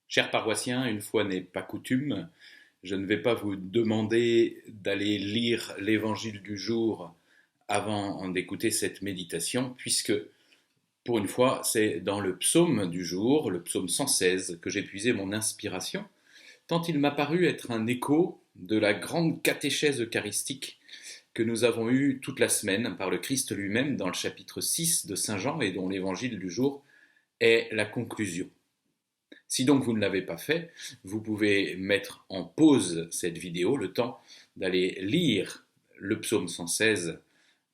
Chers paroissiens, une fois n'est pas coutume, je ne vais pas vous demander d'aller lire l'évangile du jour avant d'écouter cette méditation, puisque pour une fois, c'est dans le psaume du jour, le psaume 116, que j'ai puisé mon inspiration, tant il m'a paru être un écho de la grande catéchèse eucharistique que nous avons eue toute la semaine par le Christ lui-même dans le chapitre 6 de Saint Jean et dont l'évangile du jour est la conclusion. Si donc vous ne l'avez pas fait, vous pouvez mettre en pause cette vidéo le temps d'aller lire le psaume 116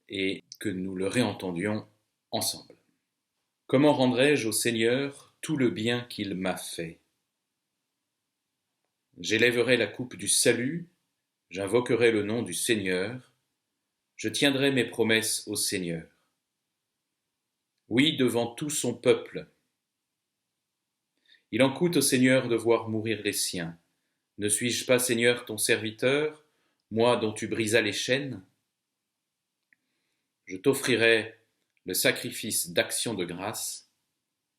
et que nous le réentendions ensemble. Comment rendrai-je au Seigneur tout le bien qu'il m'a fait? J'élèverai la coupe du salut, j'invoquerai le nom du Seigneur, je tiendrai mes promesses au Seigneur. Oui, devant tout son peuple. Il en coûte au Seigneur de voir mourir les siens. Ne suis-je pas, Seigneur, ton serviteur, moi dont tu brisas les chaînes? Je t'offrirai le sacrifice d'action de grâce,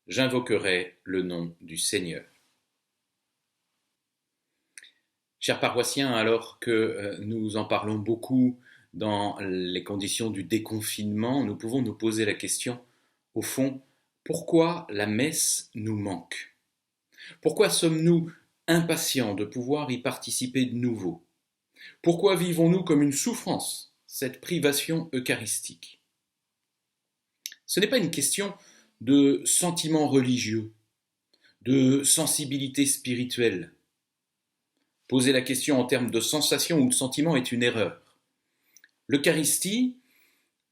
j'invoquerai le nom du Seigneur. Chers paroissiens, alors que nous en parlons beaucoup dans les conditions du déconfinement, nous pouvons nous poser la question, au fond, pourquoi la messe nous manque? Pourquoi sommes-nous impatients de pouvoir y participer de nouveau? Pourquoi vivons-nous comme une souffrance cette privation eucharistique? Ce n'est pas une question de sentiment religieux, de sensibilité spirituelle. Poser la question en termes de sensation ou de sentiment est une erreur. L'Eucharistie,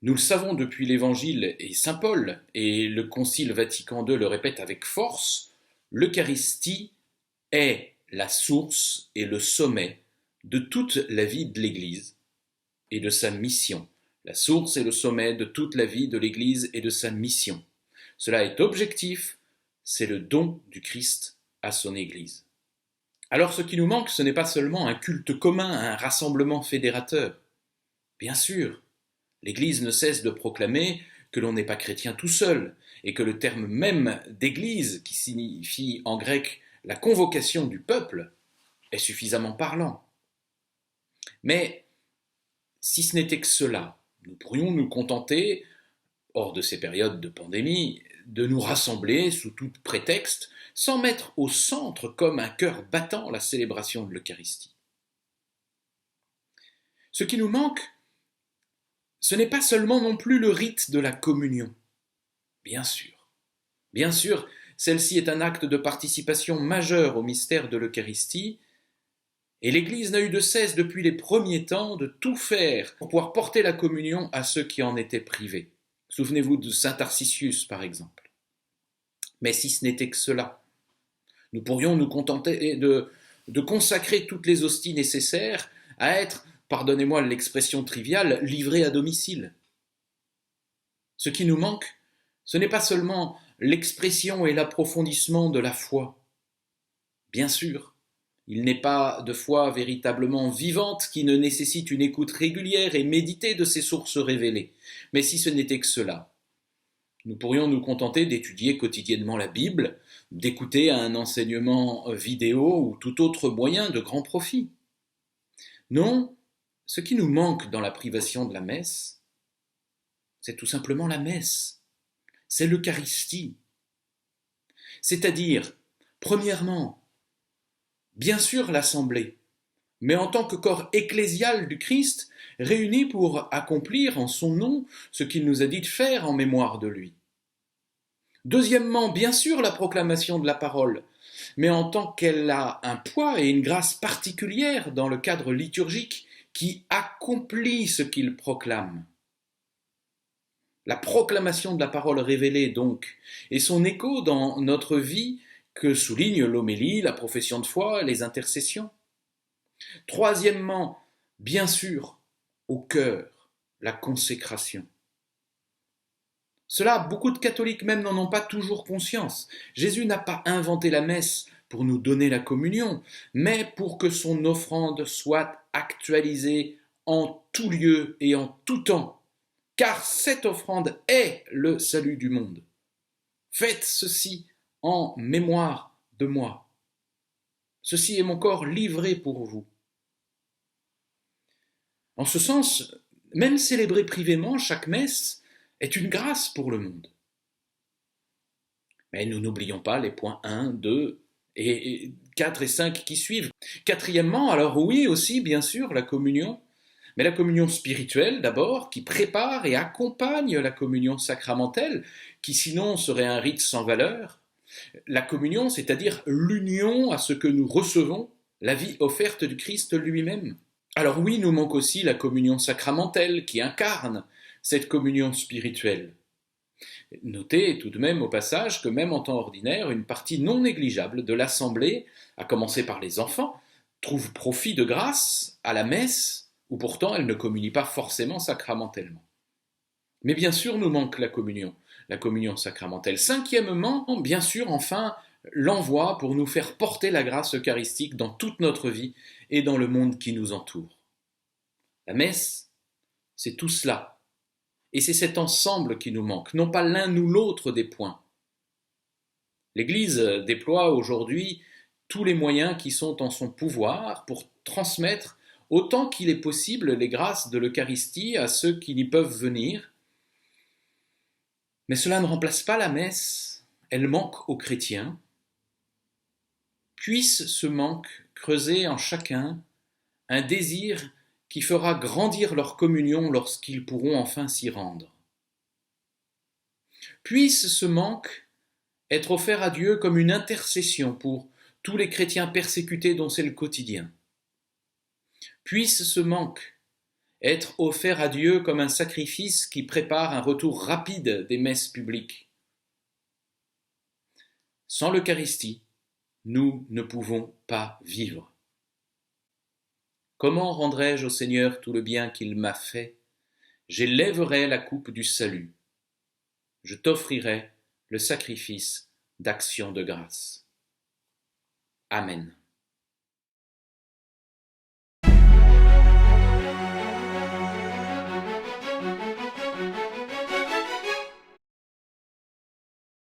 nous le savons depuis l'Évangile et saint Paul, et le Concile Vatican II le répète avec force, l'Eucharistie est la source et le sommet de toute la vie de l'Église et de sa mission. La source et le sommet de toute la vie de l'Église et de sa mission. Cela est objectif, c'est le don du Christ à son Église. Alors ce qui nous manque, ce n'est pas seulement un culte commun, un rassemblement fédérateur. Bien sûr, l'Église ne cesse de proclamer que l'on n'est pas chrétien tout seul, et que le terme même d'Église, qui signifie en grec la convocation du peuple, est suffisamment parlant. Mais si ce n'était que cela, nous pourrions nous contenter, hors de ces périodes de pandémie, de nous rassembler sous tout prétexte, sans mettre au centre comme un cœur battant la célébration de l'Eucharistie. Ce qui nous manque, ce n'est pas seulement non plus le rite de la communion. Bien sûr, celle-ci est un acte de participation majeure au mystère de l'Eucharistie, et l'Église n'a eu de cesse depuis les premiers temps de tout faire pour pouvoir porter la communion à ceux qui en étaient privés. Souvenez-vous de saint Tarcisius, par exemple. Mais si ce n'était que cela, nous pourrions nous contenter de consacrer toutes les hosties nécessaires à être, pardonnez-moi l'expression triviale, livrés à domicile. Ce qui nous manque, ce n'est pas seulement l'expression et l'approfondissement de la foi. Bien sûr, il n'est pas de foi véritablement vivante qui ne nécessite une écoute régulière et méditée de ses sources révélées. Mais si ce n'était que cela, nous pourrions nous contenter d'étudier quotidiennement la Bible, d'écouter un enseignement vidéo ou tout autre moyen de grand profit. Non, ce qui nous manque dans la privation de la messe, c'est tout simplement la messe. C'est l'Eucharistie. C'est-à-dire, premièrement, bien sûr l'Assemblée, mais en tant que corps ecclésial du Christ, réuni pour accomplir en son nom ce qu'il nous a dit de faire en mémoire de lui. Deuxièmement, bien sûr la proclamation de la parole, mais en tant qu'elle a un poids et une grâce particulière dans le cadre liturgique qui accomplit ce qu'il proclame. La proclamation de la parole révélée, donc, et son écho dans notre vie que souligne l'homélie, la profession de foi, les intercessions. Troisièmement, bien sûr, au cœur, la consécration. Cela, beaucoup de catholiques même n'en ont pas toujours conscience. Jésus n'a pas inventé la messe pour nous donner la communion, mais pour que son offrande soit actualisée en tout lieu et en tout temps, car cette offrande est le salut du monde. Faites ceci en mémoire de moi. Ceci est mon corps livré pour vous. En ce sens, même célébrer privément chaque messe est une grâce pour le monde. Mais nous n'oublions pas les points 1, 2 et 4 et 5 qui suivent. Quatrièmement, alors oui aussi, bien sûr, la communion, mais la communion spirituelle d'abord, qui prépare et accompagne la communion sacramentelle, qui sinon serait un rite sans valeur. La communion, c'est-à-dire l'union à ce que nous recevons, la vie offerte du Christ lui-même. Alors oui, nous manque aussi la communion sacramentelle qui incarne cette communion spirituelle. Notez tout de même au passage que même en temps ordinaire, une partie non négligeable de l'assemblée, à commencer par les enfants, trouve profit de grâce à la messe, où pourtant elle ne communie pas forcément sacramentellement. Mais bien sûr, nous manque la communion sacramentelle. Cinquièmement, bien sûr, enfin, l'envoi pour nous faire porter la grâce eucharistique dans toute notre vie et dans le monde qui nous entoure. La messe, c'est tout cela. Et c'est cet ensemble qui nous manque, non pas l'un ou l'autre des points. L'Église déploie aujourd'hui tous les moyens qui sont en son pouvoir pour transmettre autant qu'il est possible les grâces de l'Eucharistie à ceux qui n'y peuvent venir. Mais cela ne remplace pas la messe, elle manque aux chrétiens. Puisse ce manque creuser en chacun un désir qui fera grandir leur communion lorsqu'ils pourront enfin s'y rendre. Puisse ce manque être offert à Dieu comme une intercession pour tous les chrétiens persécutés dont c'est le quotidien. Puisse ce manque être offert à Dieu comme un sacrifice qui prépare un retour rapide des messes publiques. Sans l'Eucharistie, nous ne pouvons pas vivre. Comment rendrai-je au Seigneur tout le bien qu'il m'a fait? J'élèverai la coupe du salut. Je t'offrirai le sacrifice d'action de grâce. Amen.